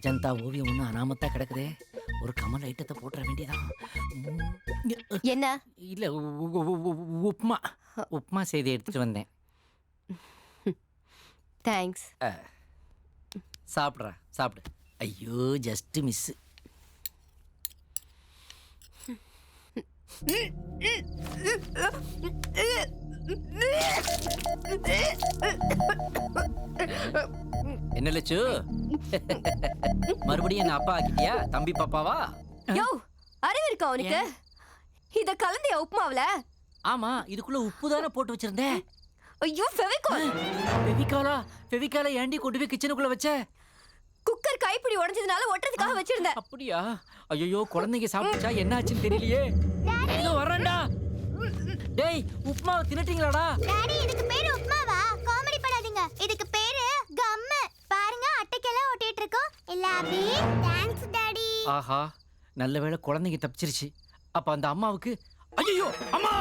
அஜந்தா ஓவியம் ஒண்ணு அனாமத்தா கிடக்குதே. ஒரு கமல் ஐட்டத்தை போட்டுற வேண்டியதான். என்ன? இல்ல உப்மா உப்மா செய்தி எடுத்துட்டு வந்தேன். தேங்க்ஸ். சாப்பிட்றா சாப்பிடு. ஐயோ ஜஸ்ட் மிஸ். என்ன லட்சு, மறுபடியும் என்ன அப்பா ஆக்கிட்டியா? தம்பி பாப்பாவா? யோ, அறிவு இருக்கா உனக்கு? இத கலந்தியா உப்புமாவுல? ஆமா, இதுக்குள்ள உப்பு தானே போட்டு வச்சிருந்தேன். ஐயோ, ஃபெவிகால். ஃபெவிகால ஏண்டி கொண்டு போய் கிச்சனுக்குள்ள வச்ச? குக்கர் கைப்பிடி உடைஞ்சதுனால ஒட்டுறதுக்காக வச்சிருந்தேன். அப்படியா? ஐயோ, குழந்தைங்க சாப்பிட்டா என்ன ஆச்சுன்னு தெரியலையே. இதோ வரேன்டா. டேய், உப்புமாவை தின்னுட்டீங்களாடா? டாடி, இதுக்கு பேரு உப்மாவா? காமெடி பண்ணாதீங்க. இதுக்கு பேரு கம்மு. பாருங்க, அட்டைக்கெல்லாம் ஒட்டிட்டு இருக்கோம். எல்லாபி, தேங்க்ஸ் டாடி. ஆஹா, நல்ல வேளை குழந்தைங்க தப்பிச்சிருச்சு. அப்ப அந்த அம்மாவுக்கு ஐயோ அம்மா